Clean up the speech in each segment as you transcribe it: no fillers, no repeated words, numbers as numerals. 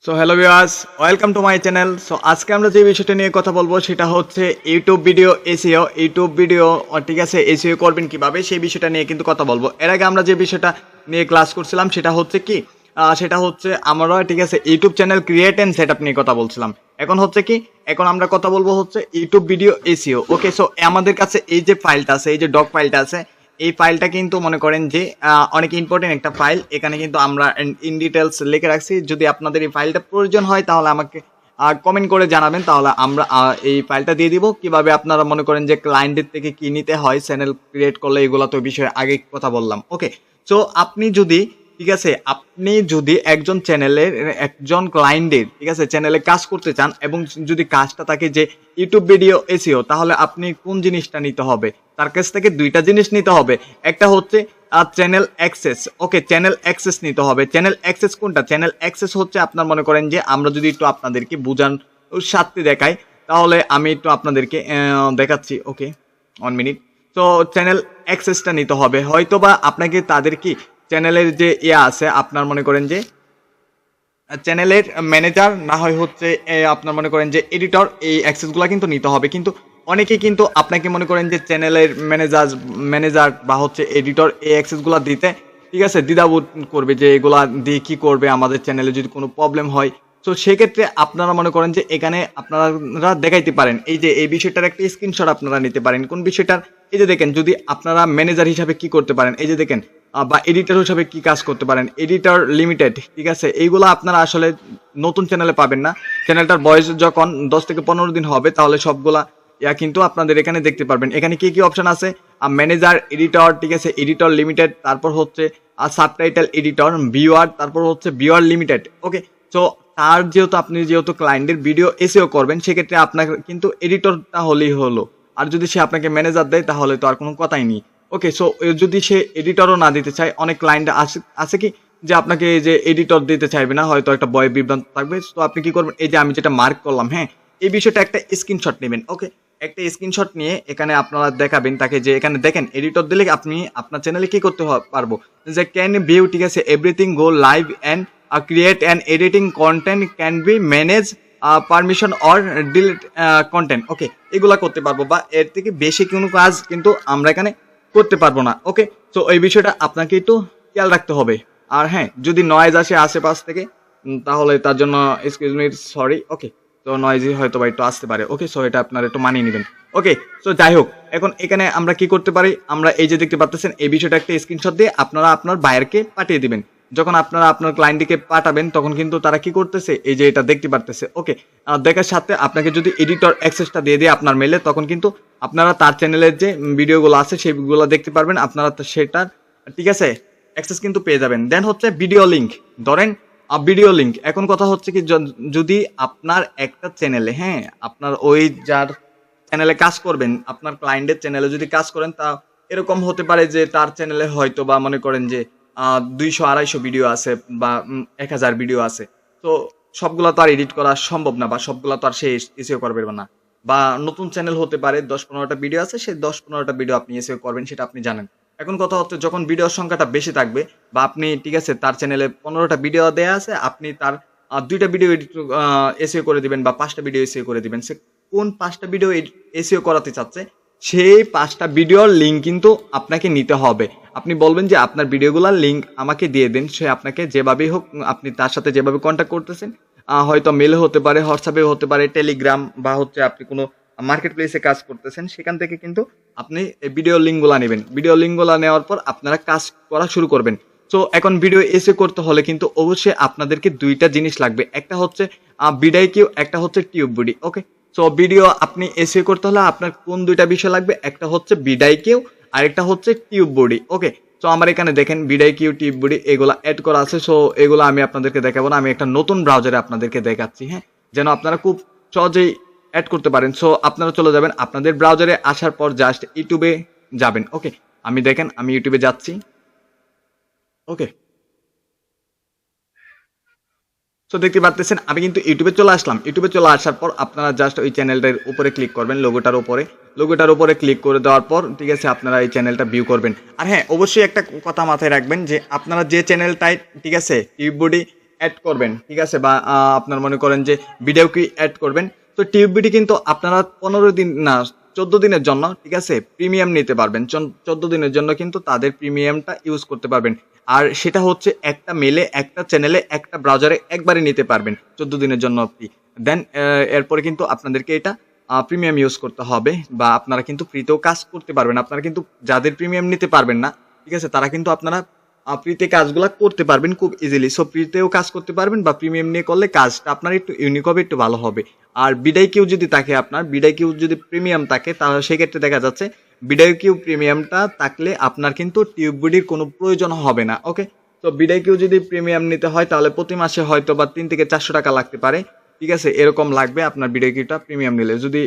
So hello viewers, welcome to my channel. So আজকে আমরা যে বিষয়টা নিয়ে কথা বলবো সেটা হচ্ছে YouTube video SEO. YouTube video ঠিক আছে, এসইও করবেন কিভাবে সেই বিষয়টা নিয়ে কিন্তু কথা বলবো। এর আগে আমরা যে বিষয়টা নিয়ে ক্লাস করছিলাম সেটা হচ্ছে কি, সেটা হচ্ছে আমরা ঠিক আছে YouTube channel create and set up নিয়ে কথা বলছিলাম। এখন হচ্ছে কি, এখন আমরা কথা বলবো হচ্ছে ইউটিউব ভিডিও এসইও। ওকে, সো আমাদের কাছে এই যে ফাইলটা আছে, এই যে ডক ফাইলটা আছে, এই ফাইলটা কিন্তু মনে করেন যে অনেক ইম্পর্টেন্ট একটা ফাইল। এখানে কিন্তু আমরা ইন ডিটেলস লিখে রাখছি। যদি আপনাদের এই ফাইলটা প্রয়োজন হয় তাহলে আমাকে কমেন্ট করে জানাবেন, তাহলে আমরা এই ফাইলটা দিয়ে দিব। কিভাবে আপনারা মনে করেন যে ক্লায়েন্টের থেকে কি নিতে হয় চ্যানেল ক্রিয়েট করলে, এগুলো তো বিষয়ে আগে কথা বললাম। ওকে, সো আপনি যদি ঠিক আছে, আপনি যদি একজন চ্যানেলের একজন ক্লায়েন্টের ঠিক আছে চ্যানেলে কাজ করতে চান এবং যদি কাজটা থাকে যে ইউটিউব ভিডিও এসইও, তাহলে আপনি কোন জিনিসটা নিতে হবে? তার কাছ থেকে দুইটা জিনিস নিতে হবে। একটা হচ্ছে চ্যানেল অ্যাক্সেস। ওকে, চ্যানেল অ্যাক্সেস নিতে হবে। চ্যানেল অ্যাক্সেস কোনটা? চ্যানেল অ্যাক্সেস হচ্ছে আপনার মনে করেন যে আমরা যদি একটু আপনাদেরকে বুঝান সাথে দেখাই, তাহলে আমি একটু আপনাদেরকে দেখাচ্ছি। ওকে, 1 মিনিট। তো চ্যানেল অ্যাক্সেসটা নিতে হবে। হয়তোবা আপনাকে তাদের কি চ্যানেলের যে আছে, আপনার মনে করেন যে চ্যানেলের ম্যানেজার না হয় হচ্ছে আপনার মনে করেন যে এডিটর, এই অ্যাক্সেসগুলো কিন্তু নিতে হবে। কিন্তু অনেকেই কিন্তু আপনাকে মনে করেন যে চ্যানেলের ম্যানেজার বা হচ্ছে এডিটর এই অ্যাক্সেসগুলো দিতে ঠিক আছে দ্বিধাবোধ করবে যে এগুলা দিয়ে কি করবে, আমাদের চ্যানেলে যদি কোনো প্রবলেম হয়। তো সেক্ষেত্রে আপনারা মনে করেন যে এখানে আপনারা দেখাইতে পারেন এই যে এই বিষয়টার একটা স্ক্রিনশট আপনারা নিতে পারেন। কোন বিষয়টার? এই যে দেখেন, যদি আপনারা ম্যানেজার হিসাবে কি করতে পারেন, এই যে দেখেন, বা এডিটর হিসাবে কি কাজ করতে পারেন, এডিটর লিমিটেড ঠিক আছে, এইগুলো আপনারা আসলে নতুন চ্যানেলে পাবেন না। চ্যানেলটার বয়স যখন 10 থেকে 15 দিন হবে তাহলে সবগুলা কিন্তু আপনাদের এখানে দেখতে পারবেন। এখানে কি কি অপশন আছে? ম্যানেজার, এডিটর ঠিক আছে, এডিটর লিমিটেড, তারপর হচ্ছে সাবটাইটেল এডিটর, ভিউয়ার, তারপর হচ্ছে ভিউয়ার লিমিটেড। ওকে, তো তার আপনি যেহেতু ক্লায়েন্টের ভিডিও এসইও করবেন, সেক্ষেত্রে আপনার কিন্তু এডিটরটা হলেই হলো। আর যদি সে আপনাকে ম্যানেজার দেয় তাহলে তো আর কোনো কথাই নেই। ওকে, সো যদি সে এডিটরও না দিতে চায়, অনেক ক্লায়েন্ট আছে কি যে আপনাকে এই যে এডিটর দিতে চাইবে না, হয়তো একটা বয় বিভ্রান্ত থাকবে। তো আপনি কি করবেন? এই যে আমি যেটা মার্ক করলাম, হ্যাঁ, এই বিষয়টা একটা স্ক্রিনশট নেবেন। ওকে, একটা স্ক্রিনশট নিয়ে এখানে আপনারা দেখাবেন তাকে যে এখানে দেখেন এডিটর দিলে আপনি আপনার চ্যানেলে কি করতে পারবো, যে ক্যান ভিউ ঠিক আছে everything go live and create and editing content can be manage permission or delete content. Okay, এগুলা করতে পারবো, বা এর থেকে বেশি কোনো কাজ কিন্তু আমরা এখানে করতে পারবো না। ওকে, তো এই বিষয়টা আপনাকে একটু খেয়াল রাখতে হবে। আর হ্যাঁ, যদি নয়েজ আসে আশেপাশ থেকে তাহলে তার জন্য এক্সকিউজ মি, সরি। ওকে, তো নয়েজই হয়তো বা একটু আসতে পারে। ওকে, সো এটা আপনারা একটু মানিয়ে নেবেন। ওকে, সো যাই হোক, এখন এখানে আমরা কি করতে পারি? আমরা এই যে দেখতে পাচ্ছেন এই বিষয়টা একটা স্ক্রিনশট দিয়ে আপনারা আপনার বায়ারকে পাঠিয়ে দিবেন। যখন আপনারা আপনার ক্লায়েন্টকে পাঠাবেন তখন কিন্তু তারা কি করতেছে, এই যে এটা দেখতে পারতেছে। ওকে, দেখার সাথে আপনাকে যদি এডিটর অ্যাক্সেসটা দিয়ে দেয় আপনার মেলে, তখন কিন্তু আপনারা তার চ্যানেলের যে ভিডিওগুলো আছে সেইগুলো দেখতে পারবেন। আপনারা সেটার ঠিক আছে অ্যাক্সেস কিন্তু পেয়ে যাবেন। দেন হচ্ছে ভিডিও লিঙ্ক। ধরেন ভিডিও লিঙ্ক, এখন কথা হচ্ছে কি, যদি আপনার একটা চ্যানেলে, হ্যাঁ, আপনার ওই যার চ্যানেলে কাজ করবেন, আপনার ক্লায়েন্টের চ্যানেলে যদি কাজ করেন, তা এরকম হতে পারে যে তার চ্যানেলে হয়তো বা মনে করেন যে 200-250 ভিডিও আছে বা 1000 ভিডিও আছে। তো সবগুলা তো আর এডিট করা সম্ভব না, বা সবগুলা তো আর সে এসইও করবে না। বা নতুন চ্যানেল হতে পারে, 10-15টা ভিডিও আছে, সেই 10-15টা ভিডিও আপনি এসইও করবেন, সেটা আপনি জানেন। এখন কথা হচ্ছে, যখন ভিডিওর সংখ্যাটা বেশি থাকবে, বা আপনি ঠিক আছে তার চ্যানেলে 15টা ভিডিও দেয়া আছে, আপনি তার 2টা ভিডিও এডিট এসইও করে দিবেন বা 5টা ভিডিও এসইও করে দিবেন। সে কোন 5টা ভিডিও এসইও করাতে চাচ্ছে, সেই 5টা ভিডিওর লিঙ্ক কিন্তু আপনাকে নিতে হবে। আপনি বলবেন যে আপনার ভিডিওগুলোর লিঙ্ক আমাকে দিয়ে দিন। সে আপনাকে যেভাবেই হোক, আপনি তার সাথে যেভাবে কন্ট্যাক্ট করতেছেন, হয়তো মেলে হতে পারে, হোয়াটসঅ্যাপে হতে পারে, টেলিগ্রাম, বা হচ্ছে আপনি কোনো মার্কেট প্লেসে কাজ করতেছেন, সেখান থেকে কিন্তু আপনি এই ভিডিও লিঙ্কগুলো নেবেন। ভিডিও লিঙ্কগুলো নেওয়ার পর আপনারা কাজ করা শুরু করবেন। সো এখন ভিডিও এসে করতে হলে কিন্তু অবশ্যই আপনাদেরকে দুইটা জিনিস লাগবে। একটা হচ্ছে বিডাই কিউ, একটা হচ্ছে টিউব বডি। ওকে, সো ভিডিও আপনি এসে করতে হলে আপনার কোন দুইটা বিষয় লাগবে? একটা হচ্ছে বিডাই কিউ, আর একটা হচ্ছে টিউব বডি। ওকে, সো আমার এখানে দেখেন বিডাই কিউ, টিউব বডি এগুলো অ্যাড করা আছে। সো এগুলো আমি আপনাদেরকে দেখাবো না, আমি একটা নতুন ব্রাউজারে আপনাদেরকে দেখাচ্ছি, হ্যাঁ, যেন আপনারা খুব সহজেই অ্যাড করতে পারেন। সো আপনারা চলে যাবেন আপনাদের ব্রাউজারে, আসার পর জাস্ট ইউটিউবে যাবেন। ওকে, আমি দেখেন আমি ইউটিউবে যাচ্ছি। ওকে, সো দেখতে পাচ্ছেন আমি কিন্তু ইউটিউবে চলে আসলাম। ইউটিউবে চলে আসার পর আপনারা জাস্ট ওই চ্যানেলটার উপরে ক্লিক করবেন, লোগোটার উপরে ক্লিক করে দেওয়ার পর ঠিক আছে আপনারা এই চ্যানেলটা ভিউ করবেন। আর হ্যাঁ, অবশ্যই একটা কথা মাথায় রাখবেন যে আপনারা যে চ্যানেলটায় ঠিক আছে টিউব বডি অ্যাড করবেন, ঠিক আছে, বা আপনার মনে করেন যে ভিডিও কি অ্যাড করবেন, তো টিউববিডি কিন্তু আপনারা 15 দিন না 14 দিনের জন্য, ঠিক আছে, প্রিমিয়াম নিতে পারবেন। 14 দিনের জন্য কিন্তু তাদের প্রিমিয়ামটা ইউজ করতে পারবেন। আর সেটা হচ্ছে একটা মেলে, একটা চ্যানেলে, একটা ব্রাউজারে একবারে নিতে পারবেন 14 দিনের জন্য ফ্রি। দেন এরপরে কিন্তু আপনাদেরকে এটা প্রিমিয়াম ইউজ করতে হবে, বা আপনারা কিন্তু ফ্রিতেও কাজ করতে পারবেন। আপনারা কিন্তু যাদের প্রিমিয়াম নিতে পারবেন না, ঠিক আছে, তারা কিন্তু আপনারা ফ্রিতে কাজগুলো করতে পারবেন খুব ইজিলি। সো ফ্রিতেও কাজ করতে পারবেন, বা প্রিমিয়াম নিয়ে করলে কাজটা আপনার একটু ইউনিক হবে, একটু ভালো হবে। আর বিডাই কিউ যদি থাকে, আপনার বিডাই কিউ যদি প্রিমিয়াম থাকে, তাহলে সেক্ষেত্রে দেখা যাচ্ছে বিডাই কিউ প্রিমিয়ামটা থাকলে আপনার কিন্তু টিউববিডির কোনো প্রয়োজন হবে না। ওকে, তো বিডাই কিউ যদি প্রিমিয়াম নিতে হয় তাহলে প্রতি মাসে হয়তো বা 3 থেকে 400 টাকা লাগতে পারে, ঠিক আছে, এরকম লাগবে আপনার বিডাই কিউটা প্রিমিয়াম নিলে। যদি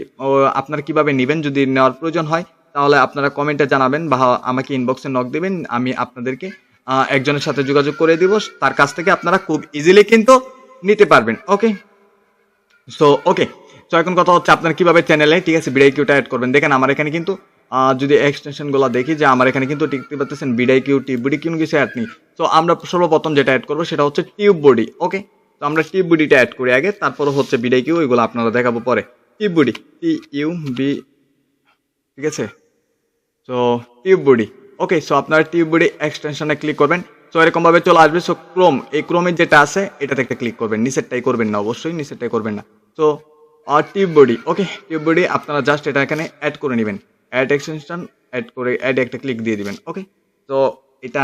আপনার কিভাবে নেবেন, যদি নেওয়ার প্রয়োজন হয় তাহলে আপনারা কমেন্টে জানাবেন, বা আমাকে ইনবক্সে নক দেবেন, আমি আপনাদেরকে একজনের সাথে যোগাযোগ করে দিব, তার কাছ থেকে আপনারা খুব ইজিলি কিন্তু নিতে পারবেন। ওকে, ওকে, তো এখন কথা হচ্ছে আপনার কিভাবে চ্যানেলে, ঠিক আছে, বিডাই কিউটা অ্যাড করবেন। দেখেন আমার এখানে কিন্তু যদি এক্সটেনশনগুলো দেখি, যে আমার এখানে কিন্তু দেখতে পাচ্ছেন বিডাই কিউ, টিউববিডি কোনো কিছু অ্যাড নেই। তো আমরা সর্বপ্রথম যেটা অ্যাড করবো সেটা হচ্ছে টিউববিডি। ওকে, তো আমরা টিউববিডিটা অ্যাড করি আগে, তারপর হচ্ছে বিডাই কিউ, এগুলো আপনারা দেখাবো পরে। টিউববিডি, TUB, ঠিক আছে, সো টিউববিডি। ওকে, সো আপনার টিউববিডি এক্সটেনশনে ক্লিক করবেন। সো এরকম ভাবে চলে আসবে। সো ক্রোম, এই ক্রোমের যেটা আছে এটাতে একটা ক্লিক করবেন, নিচেরটাই করবেন না, অবশ্যই নিচেরটাই করবেন না। তো টিউববিডি, ওকে, টিউববিডি আপনারা জাস্ট এটা এখানে অ্যাড করে নেবেন, অ্যাড এক্সটেনশন অ্যাড করে অ্যাড একটা ক্লিক দিয়ে দিবেন। ওকে, তো এটা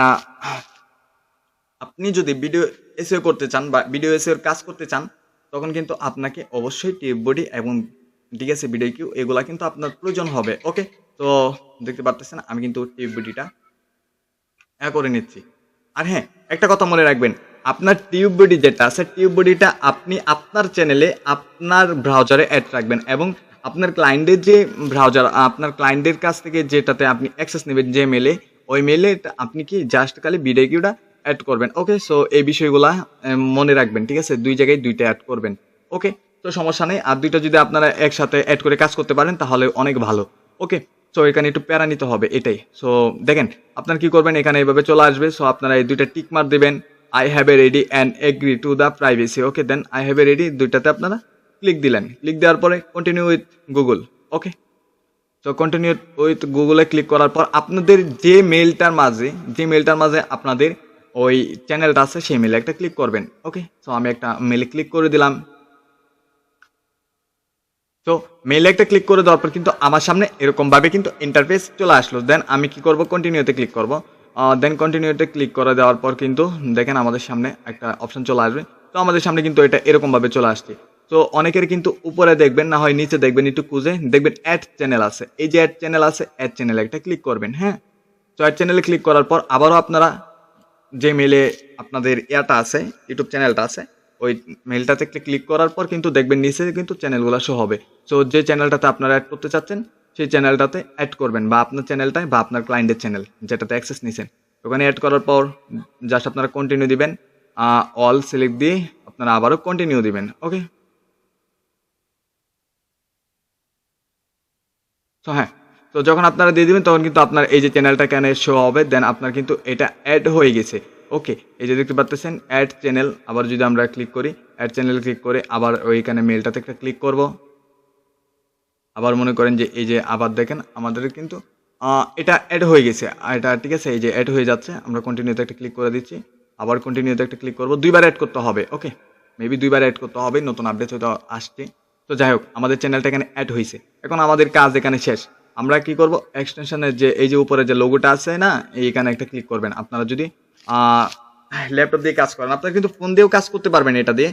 আপনি যদি ভিডিও এসইও করতে চান বা ভিডিও এসইওর কাজ করতে চান, তখন কিন্তু আপনাকে অবশ্যই টিউববিডি এবং, ঠিক আছে, ভিডিও কিউ, এগুলা কিন্তু আপনার প্রয়োজন হবে। ওকে, তো দেখতে পারতেছেন আমি কিন্তু টিউববিডিটা করে নিচ্ছি। আর হ্যাঁ, একটা কথা মনে রাখবেন, আপনার টিউববিডি যেটা আছে, টিউববিডিটা আপনি আপনার চ্যানেলে, আপনার ব্রাউজারে অ্যাড রাখবেন, এবং আপনার ক্লায়েন্টের যে ব্রাউজার, আপনার ক্লায়েন্টের কাছ থেকে যেটাতে আপনি অ্যাক্সেস নেবেন, যে মেলে, ওই মেলে আপনি কি জাস্ট খালি ভিডিও কিউটা অ্যাড করবেন। ওকে, সো এই বিষয়গুলা মনে রাখবেন, ঠিক আছে, দুই জায়গায় দুইটা অ্যাড করবেন। ওকে, তো সমস্যা নেই, আর দুইটা যদি আপনারা একসাথে অ্যাড করে কাজ করতে পারেন তাহলে অনেক ভালো। ওকে, সো এখানে একটু প্যারা নিতে হবে, এটাই। সো দেখেন আপনার কি করবেন, এখানে এইভাবে চলে আসবে। সো আপনারা এই দুইটা টিক মার দেবেন, I have already and agree to the privacy. Okay, then I have already, দুইটাতে আপনারা ক্লিক দিলেন। ক্লিক দেওয়ার পরে কন্টিনিউ উইথ গুগল। ওকে, তো কন্টিনিউ উইথ গুগলে ক্লিক করার পর আপনাদের যে মেলটার মাঝে আপনাদের ওই চ্যানেলটা আছে, সেই মেলে একটা ক্লিক করবেন। ওকে, সো আমি একটা মেলে ক্লিক করে দিলাম। তো মেইলে একটা ক্লিক করে দেওয়ার পর কিন্তু আমার সামনে এরকমভাবে কিন্তু ইন্টারফেস চলে আসলো। দেন আমি কি করব, কন্টিনিউতে ক্লিক করব। দেন কন্টিনিউতে ক্লিক করে দেওয়ার পর কিন্তু দেখেন আমাদের সামনে একটা অপশন চলে আসবে। তো আমাদের সামনে কিন্তু এটা এরকমভাবে চলে আসছে। তো অনেকের কিন্তু উপরে দেখবেন, না হয় নিচে দেখবেন, একটু খুঁজে দেখবেন অ্যাড চ্যানেল আছে। এই যে অ্যাড চ্যানেল আছে, অ্যাড চ্যানেলে একটা ক্লিক করবেন। হ্যাঁ, তো অ্যাড চ্যানেলে ক্লিক করার পর আবারও আপনারা যে মেলে আপনাদের ইয়াটা আছে, ইউটিউব চ্যানেলটা আছে, ওই মেলটাতে ক্লিক করার পর কিন্তু দেখবেন নিচে কিন্তু চ্যানেলগুলো শো হবে। সো যে চ্যানেলটাতে আপনারা অ্যাড করতে চাচ্ছেন সেই চ্যানেলটাতে অ্যাড করবেন, বা আপনার চ্যানেলটায় বা আপনার ক্লায়েন্টের চ্যানেল যেটাতে অ্যাক্সেস নিছেন, ওখানে অ্যাড করার পর জাস্ট আপনারা কন্টিনিউ দিবেন, অল সিলেক্ট দিয়ে আপনারা আবারও কন্টিনিউ দিবেন। ওকে, তো হ্যাঁ, তো যখন আপনারা দিয়ে দিবেন তখন কিন্তু আপনার এই যে চ্যানেলটা এখানে শো হবে। দেন আপনার কিন্তু এটা অ্যাড হয়ে গেছে। ওকে, এই যে দেখতে পাচ্ছেন অ্যাড চ্যানেল। আবার যদি আমরা ক্লিক করি, অ্যাড চ্যানেল ক্লিক করে আবার ওইখানে মেলটাতে একটা ক্লিক করব। আবার মনে করেন যে এই যে আবার দেখেন আমাদের কিন্তু এটা অ্যাড হয়ে গেছে, এটা ঠিক আছে, এই যে অ্যাড হয়ে যাচ্ছে। আমরা কন্টিনিউতে একটা ক্লিক করে দিচ্ছি, আবার কন্টিনিউতে একটা ক্লিক করব। দুইবার অ্যাড করতে হবে। ওকে, মেবি দুইবার অ্যাড করতে হবে, নতুন আপডেট হয়তো আসছে। তো যাই হোক, আমাদের চ্যানেলটা এখানে অ্যাড হয়েছে। এখন আমাদের কাজ এখানে শেষ। আমরা কি করব, এক্সটেনশনের যে এই যে উপরে যে লোগোটা আছে না, এইখানে একটা ক্লিক করবেন। আপনারা যদি ল্যাপটপ দিয়ে কাজ করেন, আপনারা কিন্তু ফোন দিয়েও কাজ করতে পারবেন এটা দিয়ে।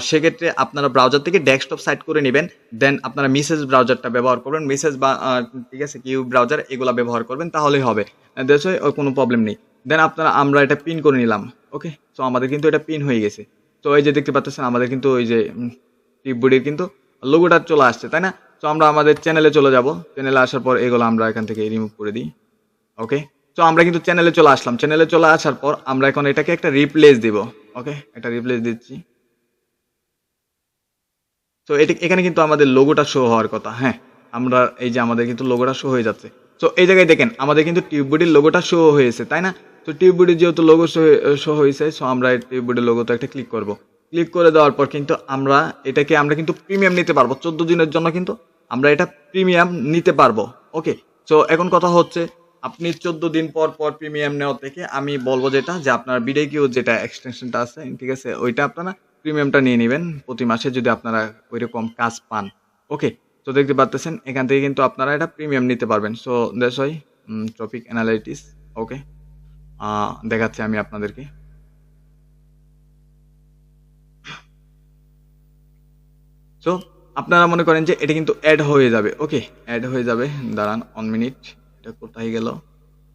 সেক্ষেত্রে আপনারা ব্রাউজার থেকে ডেস্কটপ সাইট করে নেবেন। দেন আপনারা মেসেজ ব্রাউজারটা ব্যবহার করবেন, মেসেজ বা ঠিক আছে কিউ ব্রাউজার, এগুলো ব্যবহার করবেন, তাহলেই হবে। দেশে কোনো প্রবলেম নেই। দেন আমরা এটা পিন করে নিলাম। ওকে, সো আমাদের কিন্তু এটা পিন হয়ে গেছে। তো এই যে দেখতে পাচ্ছেন আমাদের কিন্তু ওই যে টিপবডির কিন্তু লোগোটা চলে আসছে, তাই না? তো আমরা আমাদের চ্যানেলে চলে যাব। চ্যানেলে আসার পর এগুলো আমরা এখান থেকে রিমুভ করে দিই। ওকে, তো আমরা কিন্তু চ্যানেলে চলে আসলাম। চ্যানেলে চলে আসার পর আমরা এখন এটাকে একটা রিপ্লেস দিব। ওকে, একটা রিপ্লেস দিচ্ছি। তো এখানে কিন্তু আমাদের লোগোটা শো হওয়ার কথা। হ্যাঁ, আমরা এই যে আমাদের কিন্তু লোগোটা শো হয়ে যাচ্ছে। তো এই জায়গায় দেখেন আমাদের কিন্তু টিউববডির লোগোটা শো হয়েছে, তাই না? তো টিউববোর্ডে যেহেতু লোগো শো হয়েছে, সো আমরা টিউববোর্ডের লোগোতে একটা ক্লিক করব। ক্লিক করে দেওয়ার পর কিন্তু আমরা কিন্তু প্রিমিয়াম নিতে পারবো 14 দিনের জন্য, কিন্তু আমরা এটা প্রিমিয়াম নিতে পারবো। ওকে, সো এখন কথা হচ্ছে আপনি 14 দিন পর পর প্রিমিয়াম নেওয়ার থেকে আমি বলবো যেটা যে আপনার বিডিকিউ যেটা এক্সটেনশনটা আছে, ঠিক আছে, ওইটা আপনারা প্রিমিয়ামটা নিয়ে নেবেন প্রতি মাসে যদি আপনারা ওইরকম কাজ পান। ওকে, তো দেখতে পাচ্ছেন এখান থেকে কিন্তু আপনারা এটা প্রিমিয়াম নিতে পারবেন। So that's why topic analytics. Okay, দেখাচ্ছি আমি আপনাদেরকে। সো আপনারা মনে করেন যে এটা কিন্তু অ্যাড হয়ে যাবে। ওকে, অ্যাড হয়ে যাবে, দাঁড়ান 1 মিনিট, এটা কোথায় গেল,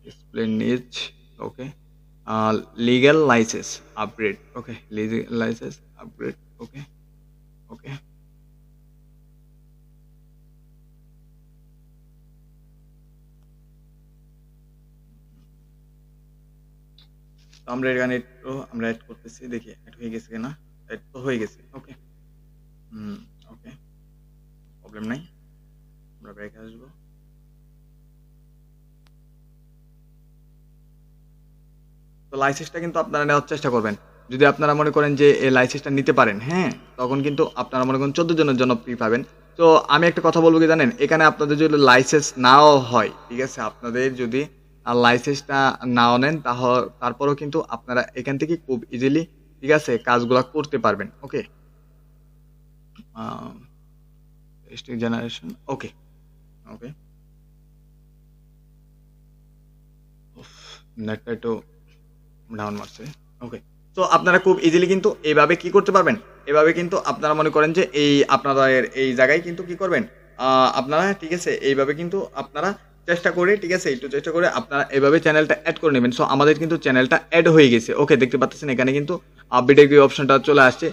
ডিসপ্লে নিচ। ওকে, লিগ্যাল লাইসেন্স আপগ্রেড। ওকে, লিগ্যাল লাইসেন্স আপগ্রেড। ওকে ওকে, আমরা এখানে একটু আমরা অ্যাড করতেছি, দেখি অ্যাড হয়ে গেছে কিনা। অ্যাড তো হয়ে গেছে। ওকে, ওকে, প্রবলেম নাই, আমরা ব্যাক আসবো। তো লাইসেন্সটা কিন্তু আপনারা নেওয়ার চেষ্টা করবেন। যদি আপনারা মনে করেন যে এই লাইসেন্সটা নিতে পারেন, হ্যাঁ, তখন কিন্তু আপনারা মনে করেন 14 জনের জন্য ফ্রি পাবেন। তো আমি একটা কথা বলবো কি জানেন, এখানে আপনাদের যদি লাইসেন্স নাও হয়, ঠিক আছে, আপনাদের যদি লাইসেন্সটা নাও নেন তারপরেও কিন্তু আপনারা এখান থেকে খুব ইজিলি, ঠিক আছে, কাজগুলো করতে পারবেন। ওকে, জেনারেশন। ওকে ওকে, নেটটা একটু ডাউন মারছে। ওকে, তো আপনারা খুব ইজিলি কিন্তু এইভাবে কি করতে পারবেন, এভাবে কিন্তু আপনারা মনে করেন যে এই আপনাদের এই জায়গায় কিন্তু কি করবেন আপনারা, ঠিক আছে, এইভাবে কিন্তু আপনারা চেষ্টা করে, ঠিক আছে, একটু চেষ্টা করে আপনারা এইভাবে চ্যানেলটা অ্যাড করে নেবেন। সো আমাদের কিন্তু চ্যানেলটা অ্যাড হয়ে গেছে। ওকে, দেখতে পাচ্ছেন এখানে কিন্তু বিডিকিউ অপশনটা চলে আসছে,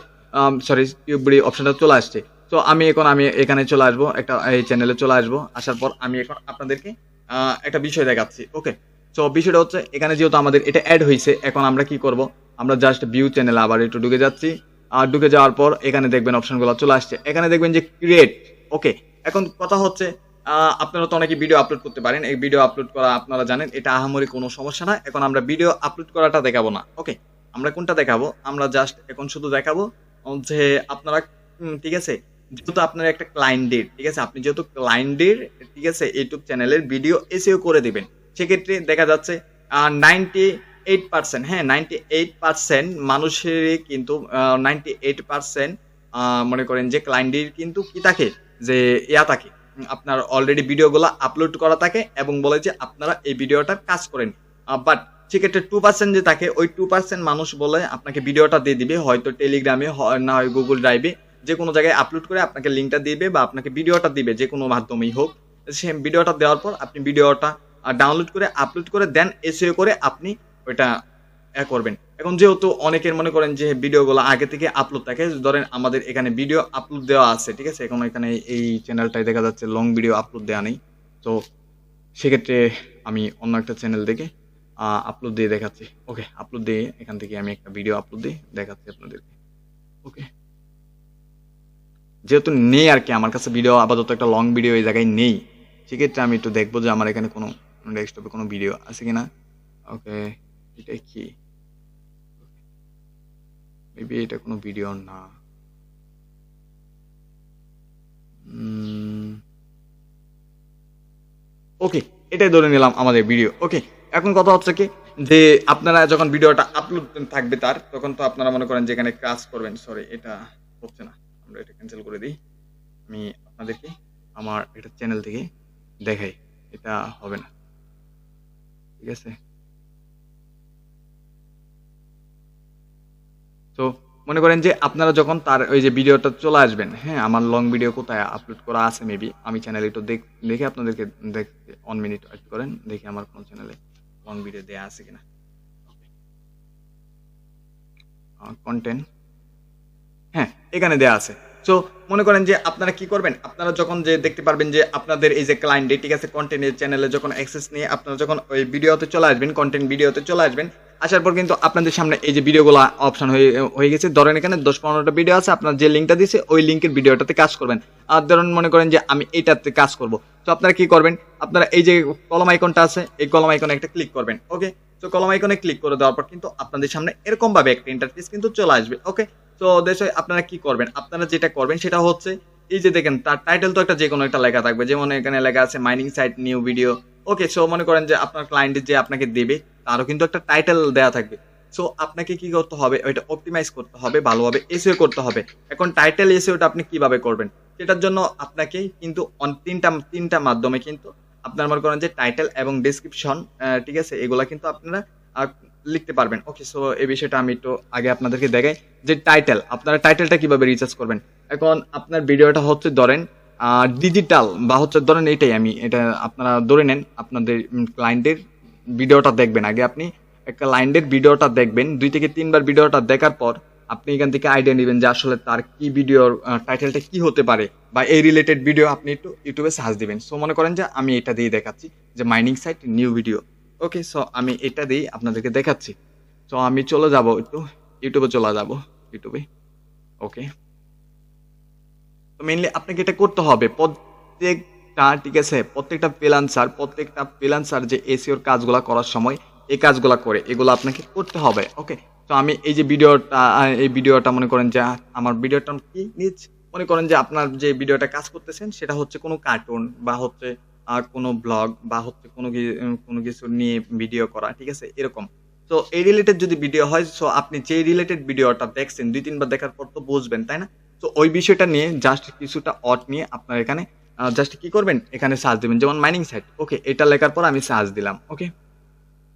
সরি টিউববিডি অপশনটা চলে আসছে। তো আমি এখানে চলে আসবো, একটা এই চ্যানেলে চলে আসবো। আসার পর আমি এখন আপনাদেরকে একটা বিষয় দেখাচ্ছি। ওকে, সো বিষয়টা হচ্ছে এখানে যেহেতু আমাদের এটা অ্যাড হয়েছে, এখন আমরা কি করব, আমরা জাস্ট ভিউ চ্যানেলে আবার একটু ঢুকে যাচ্ছি। আর ঢুকে যাওয়ার পর এখানে দেখবেন অপশনগুলো চলে আসছে, এখানে দেখবেন যে ক্রিয়েট। ওকে, এখন কথা হচ্ছে আপনারা তো অনেকে ভিডিও আপলোড করতে পারেন, এই ভিডিও আপলোড করা আপনারা জানেন এটা আহামরি কোনো সমস্যা না। এখন আমরা ভিডিও আপলোড করাটা দেখাবো না। ওকে, আমরা কোনটা দেখাবো, আমরা জাস্ট এখন শুধু দেখাবো যে আপনারা ঠিক আছে, যেহেতু আপনার একটা ক্লায়েন্টের, ঠিক আছে, আপনি যেহেতু ক্লায়েন্টের, ঠিক আছে, ইউটিউব চ্যানেলের ভিডিও এসইও করে দিবেন, সেক্ষেত্রে দেখা যাচ্ছে 98%, হ্যাঁ, 98% মানুষেরই কিন্তু 98% মনে করেন যে ক্লায়েন্টের কিন্তু কি থাকে, যে থাকে, আপনার অলরেডি ভিডিওগুলো আপলোড করা থাকে এবং বলে যে আপনারা এই ভিডিওটার কাজ করেন। বাট সেক্ষেত্রে 2% যে থাকে, ওই 2% মানুষ বলে আপনাকে ভিডিওটা দিয়ে দিবে, হয়তো টেলিগ্রামে, না হয় গুগল ড্রাইভে, যে কোনো জায়গায় আপলোড করে আপনাকে লিঙ্কটা দিবে বা আপনাকে ভিডিওটা দিবে, যে কোনো মাধ্যমেই হোক। সে ভিডিওটা দেওয়ার পর আপনি ভিডিওটা ডাউনলোড করে আপলোড করে দেন এসইও করে আপনি ওইটা করবেন। এখন যেহেতু অনেকের মনে করেন যে ভিডিওগুলো আগে থেকে আপলোড থাকে, ধরেন আমাদের এখানে ভিডিও আপলোড দেওয়া আছে, ঠিক আছে, এখন এখানে এই চ্যানেলটাই দেখা যাচ্ছে লং ভিডিও আপলোড দেওয়া নেই। তো সেক্ষেত্রে আমি অন্য একটা চ্যানেল থেকে আপলোড দিয়ে দেখাচ্ছি। ওকে, আপলোড দিয়ে এখান থেকে আমি একটা ভিডিও আপলোড দিয়ে দেখাচ্ছি আপনাদেরকে। ওকে, যেহেতু নেই আর কি, আমার কাছে ভিডিও আপাতত একটা লং ভিডিও এই জায়গায় নেই, সেক্ষেত্রে আমি একটু দেখবো যে আমার এখানে কোনো ডেস্কটপে কোনো ভিডিও আছে কিনা। ওকে, এটা কি, মেবি এটা কোনো ভিডিও না। ওকে, এটাই ধরে নিলাম আমাদের ভিডিও। ওকে, এখন কথা হচ্ছে কি, যে আপনারা যখন ভিডিওটা আপলোড থাকবে তার, তখন তো আপনারা মনে করেন যে এখানে কাজ করবেন। সরি, এটা হচ্ছে না, আমরা এটা ক্যান্সেল করে দিই। আমি আপনাদেরকে আমার এটা চ্যানেল থেকে দেখাই, এটা হবে না, ঠিক আছে। তো মনে করেন যে আপনারা যখন তার ওই যে ভিডিওটা চলে আসবেন, হ্যাঁ, আমার লং ভিডিও কোথায় আপলোড করা আছে, মেবি আমি চ্যানেলে একটু দেখে আপনাদেরকে দেখতে 1 মিনিট ওয়েট করেন, দেখি আমার কোন চ্যানেলে লং ভিডিও দেয়া আছে কিনা। কন্টেন্ট, হ্যাঁ, এখানে দেয়া আছে। সো মনে করেন যে আপনারা কি করবেন, আপনারা যখন যে দেখতে পারবেন যে আপনাদের এই যে ক্লায়েন্ট, ঠিক আছে, কন্টেন্টের চ্যানেলে যখন অ্যাক্সেস নিয়ে আপনারা যখন ওই ভিডিওতে চলে আসবেন, কন্টেন্ট ভিডিওতে চলে আসবেন, আসার পর কিন্তু আপনাদের সামনে এই যে ভিডিওগুলো অপশন হয়ে গেছে। ধরেন এখানে 10-15টা ভিডিও আছে, আপনার যে লিঙ্কটা দিয়েছে ওই লিঙ্কের ভিডিওটাতে কাজ করবেন। আর ধরুন মনে করেন যে আমি এইটাতে কাজ করব, তো আপনারা কি করবেন, আপনারা এই যে কলম আইকনটা আছে এই কলম আইকনে একটা ক্লিক করবেন। ওকে, তো কলম আইকনে ক্লিক করে দেওয়ার পর কিন্তু আপনাদের সামনে এরকম ভাবে একটা ইন্টারফেস কিন্তু চলে আসবে। ওকে, তো দেশে আপনারা কি করবেন, আপনারা যেটা করবেন সেটা হচ্ছে এই যে দেখেন তার টাইটেল তো একটা যে কোনো একটা লেখা থাকবে, যেমন এখানে লেখা আছে মাইনিং সাইট নিউ ভিডিও। ওকে, সো মনে করেন যে আপনার ক্লায়েন্ট যে আপনাকে দেবে তারও কিন্তু একটা টাইটেল দেওয়া থাকবে। সো আপনাকে কি করতে হবে, ওইটা অপটিমাইজ করতে হবে, ভালোভাবে এসইও করতে হবে। এখন টাইটেল এসইওটা আপনি কিভাবে করবেন, সেটার জন্য আপনাকে কিন্তু তিনটা মাধ্যমে কিন্তু আপনার মনে করেন যে টাইটেল এবং ডেসক্রিপশন, ঠিক আছে, এগুলা কিন্তু আপনারা আহ, লিখতে পারবেন। ওকে, সো এই বিষয়টা আমি একটু আগে আপনাদেরকে দেখাই যে টাইটেল, আপনারা টাইটেলটা কিভাবে রিসার্চ করবেন। এখন আপনার ভিডিওটা হচ্ছে ধরেন ডিজিটাল বা হচ্ছে ধরেন এটাই, আমি এটা আপনারা ধরে নেন আপনাদের ক্লায়েন্টের ভিডিওটা দেখবেন। আগে আপনি একটা ক্লায়েন্টের ভিডিওটা দেখবেন, 2 থেকে 3 বার ভিডিওটা দেখার পর আপনি এখান থেকে আইডিয়া নেবেন যে আসলে তার কি ভিডিওর টাইটেলটা কি হতে পারে, বা এই রিলেটেড ভিডিও আপনি একটু ইউটিউবে সার্চ দিবেন। সো মনে করেন যে আমি এটা দিয়ে দেখাচ্ছি যে মাইনিং সাইট নিউ ভিডিও। ওকে, সো আমি এটা দিয়ে আপনাদেরকে দেখাচ্ছি। সো আমি চলে যাব একটু ইউটিউবে, চলে যাব ইউটিউবে। ওকে, তো মেইনলি আপনাকে এটা করতে হবে প্রত্যেকটা, ঠিক আছে, প্রত্যেকটা ফ্রিল্যান্সার যে এসইওর কাজগুলা করার সময় এই কাজগুলা করে, এগুলো আপনাকে করতে হবে। ওকে, তো আমি এই যে ভিডিওটা মনে করেন যে আমার ভিডিওটা কি নিজ, মনে করেন যে আপনার যে ভিডিওটা কাজ করতেছেন সেটা হচ্ছে কোনো কার্টুন বা হচ্ছে কোনো ব্লগ বা হচ্ছে কোনো কিছু নিয়ে ভিডিও করা, ঠিক আছে, এরকম। তো এই রিলেটেড যদি ভিডিও হয়, সো আপনি যে রিলেটেড ভিডিওটা দেখছেন 2-3 বার দেখার পর তো বুঝবেন, তাই না? তো ওই বিষয়টা নিয়ে জাস্ট কিছুটা নিয়ে আপনার এখানে জাস্ট কি করবেন, এখানে সার্চ দিবেন, যেমন মাইনিং সাইট। ওকে, এটা লেখার পর আমি সার্চ দিলাম। ওকে,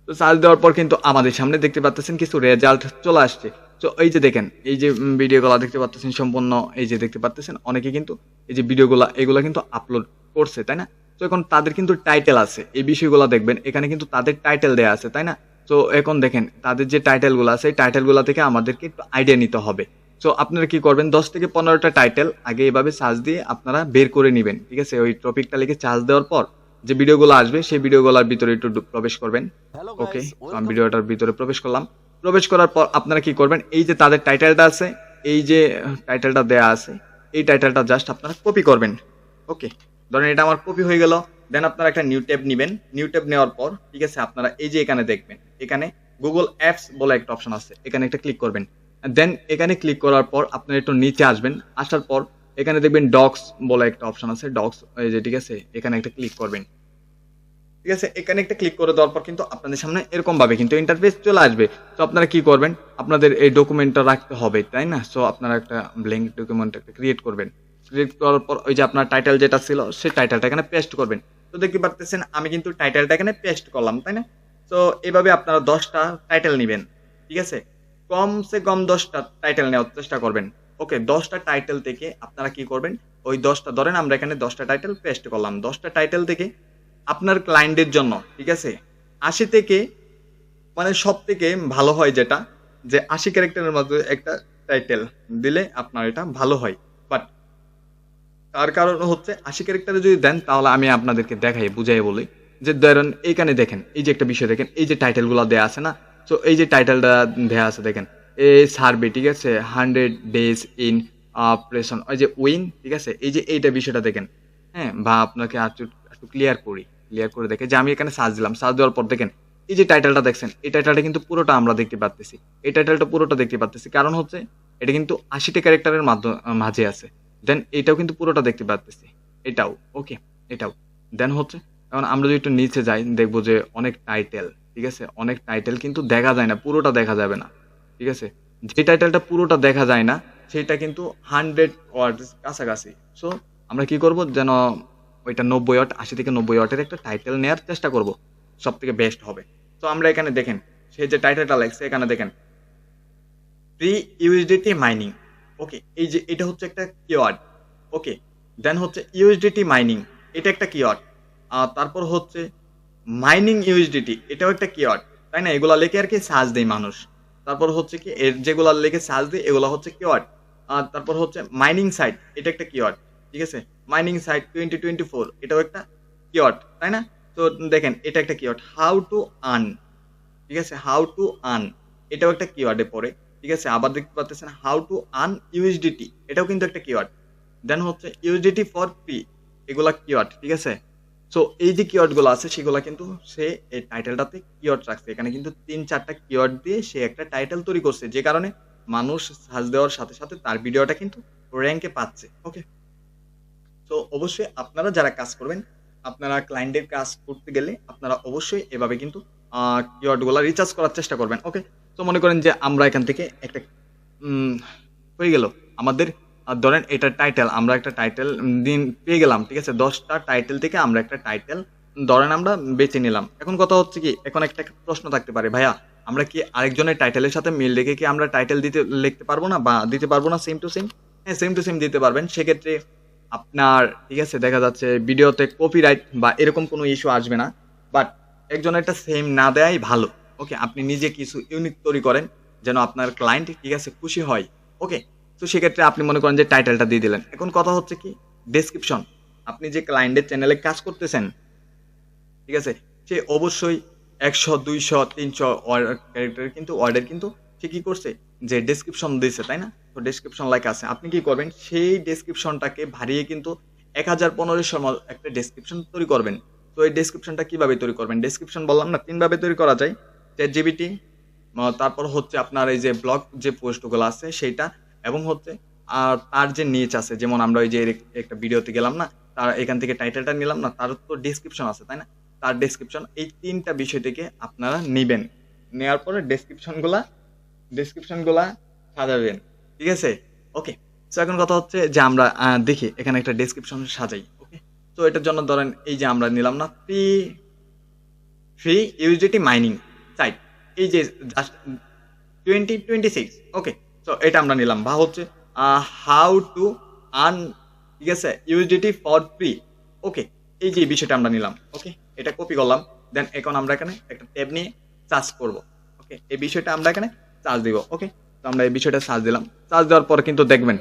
তো সার্চ দেওয়ার পর কিন্তু আমাদের সামনে দেখতে পাচ্ছেন কিছু রেজাল্ট চলে আসছে। তো এই যে দেখেন এই যে ভিডিওগুলো দেখতে পাচ্ছেন সম্পূর্ণ, এই যে দেখতে পাচ্ছেন অনেকে কিন্তু এই যে ভিডিওগুলো এগুলো কিন্তু আপলোড করছে, তাই না? তো এখন তাদের কিন্তু টাইটেল আছে, এই বিষয়গুলো দেখবেন এখানে কিন্তু তাদের টাইটেল দেয়া আছে, তাই না? তো এখন দেখেন তাদের যে টাইটেলগুলো আছে এই টাইটেলগুলো থেকে আমাদেরকে একটু আইডিয়া নিতে হবে। সো আপনারা কি করবেন, 10 থেকে 15টা টাইটেল আগে এভাবে সার্চ দিয়ে আপনারা বের করে নেবেন, ঠিক আছে? ওই টপিকটা লিখে সার্চ দেওয়ার পর যে ভিডিওগুলো আসবে সেই ভিডিওগুলোর ভিতরে একটু প্রবেশ করবেন। ওকে, তো আমি ভিডিওটার ভিতরে প্রবেশ করলাম। প্রবেশ করার পর আপনারা কি করবেন, এই যে তাদের টাইটেলটা আছে, এই যে টাইটেলটা দেয়া আছে, এই টাইটেলটা জাস্ট আপনারা কপি করবেন। ওকে, ধরেন এটা আমার কপি হয়ে গেল। দেন আপনারা একটা নিউ ট্যাব নেবেন। নিউ ট্যাব নেওয়ার পর, ঠিক আছে, আপনারা এই যে এখানে দেখবেন, এখানে গুগল অ্যাপস বলে একটা অপশন আছে, এখানে একটা ক্লিক করবেন। দেন এখানে ক্লিক করার পর আপনারা একটু নিচে আসবেন। আসার পর এখানে দেখবেন ডক্স বলে একটা অপশন আছে, ডক্স, এই যে, ঠিক আছে, এখানে একটা ক্লিক করবেন। ঠিক আছে, এখানে একটা ক্লিক করে দেওয়ার পর কিন্তু আপনাদের সামনে এরকম ভাবে কিন্তু ইন্টারফেস চলে আসবে। তো আপনারা কি করবেন, আপনাদের এই ডকুমেন্টটা রাখতে হবে, তাই না? সো আপনারা একটা ব্ল্যাঙ্ক ডকুমেন্ট একটা ক্রিয়েট করবেন। ক্রিয়েট করার পর ওই যে আপনার টাইটেল যেটা ছিল সেই টাইটেলটা এখানে পেস্ট করবেন। তো দেখতে পারতেছেন আমি কিন্তু টাইটেলটা এখানে পেস্ট করলাম, তাই না? তো এইভাবে আপনারা 10টা টাইটেল নেবেন, ঠিক আছে, কমসে কম 10টা টাইটেল নেওয়ার চেষ্টা করবেন। ওকে, 10টা টাইটেল থেকে আপনারা কি করবেন, ওই 10টা ধরেন আমরা এখানে 10টা টাইটেল পেস্ট করলাম, 10টা টাইটেল থেকে আপনার ক্লায়েন্টের জন্য, ঠিক আছে, 80 থেকে, মানে সব থেকে ভালো হয় যেটা, যে 80 ক্যারেক্টারের মধ্যে একটা টাইটেল দিলে আপনার এটা ভালো হয়। বাট তার কারণ হচ্ছে 80 ক্যারেক্টারে যদি দেন তাহলে আমি আপনাদেরকে দেখাই বুঝাই বলি যে ধরেন এইখানে দেখেন এই যে একটা বিষয় দেখেন, এই যে টাইটেলগুলো দেয়া আছে না, তো এই যে টাইটেলটা দেয়া আছে দেখেন, এই সার্ভে, ঠিক আছে, 100 ডেজ ইন অপারেশন, ওই যে উইন, ঠিক আছে, এই যে এইটা বিষয়টা দেখেন। হ্যাঁ, বা আপনাকে একটু একটু ক্লিয়ার করে দেখে যে আমি এখানে সার্চ দিলাম, সার্চ দেওয়ার পর দেখেন এই যে টাইটেলটা দেখছেন, এই টাইটেলটা কিন্তু পুরোটা আমরা দেখতে পাচ্তেছি, এই টাইটেলটা পুরোটা দেখতে পাচ্তেছি, কারণ হচ্ছে এটা কিন্তু 80টা ক্যারেক্টারের মাঝে আছে। দেন এটাও কিন্তু পুরোটা দেখতে পাচ্তেছি, এটাও। ওকে, এটাও। দেন হচ্ছে এখন আমরা যদি একটু নিচে যাই দেখবো যে অনেক টাইটেল, ঠিক আছে, অনেক টাইটেল কিন্তু দেখা যায় না, পুরোটা দেখা যাবে না, ঠিক আছে। যে টাইটেলটা পুরোটা দেখা যায় না সেটা কিন্তু 100 ওয়ার্ড কাছাকাছি। সো আমরা কি করব, যেন ওইটা 90 ওয়াট, 80 থেকে 90 ওয়াটের একটা টাইটেল নেওয়ার চেষ্টা করব, সব থেকে বেস্ট হবে। তো আমরা এখানে দেখেন সেই যে টাইটেলটা লাগছে, এখানে দেখেন ফ্রি ইউএসডিটি মাইনিং। ওকে, এই যে এটা হচ্ছে একটা কিওয়ার্ড। ওকে, দেন হচ্ছে ইউএসডিটি মাইনিং, এটা একটা কিওয়ার্ড। আর তারপর হচ্ছে মাইনিং ইউএসডিটি, এটাও একটা কিওয়ার্ড, তাই না? এগুলা লিখে আর কি সার্চ দেয় মানুষ। তারপর হচ্ছে কি এর যেগুলা লিখে সার্চ দেয় এগুলা হচ্ছে কিওয়ার্ড। আর তারপর হচ্ছে মাইনিং সাইট, এটা একটা কিওয়ার্ড, ঠিক আছে। মাইনিং সাইট 2024, এটাও একটা কিওয়ার্ড, তাই না? তো দেখেন এটা একটা কিওয়ার্ড। হাউ টু আর্ন, ঠিক আছে, হাউ টু আর্ন এটাও একটা কিওয়ার্ডে পড়ে, ঠিক আছে। আবার দেখতে পাচ্ছেন হাউ টু আর্ন ইউএসডিটি, এটাও কিন্তু একটা কিওয়ার্ড। দেন হচ্ছে ইউএসডিটি ফর ফ্রি, এগুলা কিওয়ার্ড, ঠিক আছে। সো এই যে কিওয়ার্ড গুলো আছে সেগুলো কিন্তু সে এই টাইটেলটাতে কিওয়ার্ড রাখছে, এখানে কিন্তু 3-4টা কিওয়ার্ড দিয়ে সে একটা টাইটেল তৈরি করছে, যে কারণে মানুষ সার্চ দেওয়ার সাথে সাথে তার ভিডিওটা কিন্তু র্যাঙ্কে পাচ্ছে। ওকে, তো অবশ্যই আপনারা যারা কাজ করবেন, আপনারা ক্লায়েন্টের কাজ করতে গেলে আপনারা অবশ্যই এভাবে কিন্তু কিওয়ার্ড গুলা রিচার্জ করার চেষ্টা করবেন। ওকে, তো মনে করেন যে আমরা এখান থেকে একটা হয়ে গেল আমাদের, ধরেন এটা টাইটেল, আমরা একটা টাইটেল দিন পেয়ে গেলাম, ঠিক আছে। 10টা টাইটেল থেকে আমরা একটা টাইটেল ধরেন আমরা বেছে নিলাম। এখন কথা হচ্ছে কি, এখন একটা প্রশ্ন থাকতে পারে, ভাইয়া আমরা কি আরেকজনের টাইটেলের সাথে মিল রেখে কি আমরা টাইটেল লিখতে পারবো না বা দিতে পারবো না সেম টু সেম? হ্যাঁ, সেম টু সেম দিতে পারবেন। সেক্ষেত্রে আপনার, ঠিক আছে, দেখা যাচ্ছে ভিডিওতে কপিরাইট বা এরকম কোনো ইস্যু আসবে না, বাট একজনের একটা সেম না দেয়াই ভালো। ওকে, আপনি নিজে কিছু ইউনিক তৈরি করেন যেন আপনার ক্লায়েন্ট, ঠিক আছে, খুশি হয়। ওকে, তো সেক্ষেত্রে আপনি মনে করেন যে টাইটেলটা দিয়ে দিলেন। এখন কথা হচ্ছে কি, ডেসক্রিপশন, আপনি যে ক্লায়েন্টের চ্যানেলে কাজ করতেছেন, ঠিক আছে, সে অবশ্যই 100, 200, 300 ক্যারেক্টারের কিন্তু ওয়ার্ডের কিন্তু সে কি করছে, যে ডেসক্রিপশন দিয়েছে, তাই না? তো ডেসক্রিপশন লেখা আছে, আপনি কি করবেন, সেই ডেসক্রিপশনটাকে ভারিয়ে কিন্তু 1000-1500 একটা ডেসক্রিপশন তৈরি করবেন। তো এই ডেসক্রিপশনটা কিভাবে তৈরি করবেন? ডেসক্রিপশন বললাম না 3ভাবে তৈরি করা যায়, চ্যাট জিপিটি, তারপর হচ্ছে আপনার এই যে ব্লগ যে পোস্টগুলো আছে সেইটা, এবং হচ্ছে আর তার যে নিচ আছে, যেমন আমরা ওই যে একটা ভিডিওতে গেলাম না, তার এখান থেকে টাইটেলটা নিলাম না, তার তো ডেসক্রিপশন আছে, তাই না? তার ডেসক্রিপশন, এই 3টা বিষয় থেকে আপনারা নিবেন, নেওয়ার পরে ডেসক্রিপশনগুলা সাজাবেন, ঠিক আছে। ওকে, তো এখন কথা হচ্ছে যে আমরা দেখি এখানে একটা ডেসক্রিপশন সাজাই। ওকে, তো এটার জন্য ধরেন এই যে আমরা নিলাম না ফ্রি ইউজিটি মাইনিং সাইট, এই যে জাস্ট 2026। ওকে, তো এটা আমরা নিলাম, বা হচ্ছে হাউ টু আর্ন, ঠিক আছে, ইউজিটি ফর ফ্রি। ওকে, এই যে বিষয়টা আমরা নিলাম। ওকে, এটা কপি করলাম, দেন এখন আমরা এখানে একটা ট্যাব নিয়ে সার্চ করব। ওকে, এই বিষয়টা আমরা এখানে সার্চ দিব। ওকে, তো আমরা এই বিষয়টা সার্চ দিলাম, সার্চ দেওয়ার পরে কিন্তু দেখবেন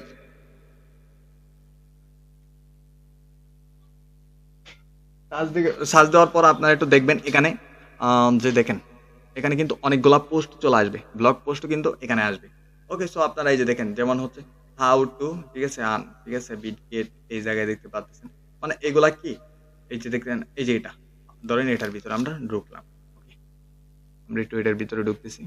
সার্চ দেওয়ার পর আপনারা একটু দেখবেন এখানে, যে দেখেন এখানে কিন্তু অনেকগুলা পোস্ট চলে আসবে, ব্লগ পোস্ট কিন্তু এখানে আসবে। ওকে, সো আপনারা এই যে দেখেন, যেমন হচ্ছে হাউ টু, ঠিক আছে, আর্ন, ঠিক আছে, বিটগেট, এই জায়গায় দেখতে পাচ্ছেন, মানে এগুলা কি, এই যে দেখেন, এই যে এটা ধরেন এটার ভিতরে আমরা ঢুকলাম। ওকে, আমরা একটু এটার ভিতরে ঢুকতেছি।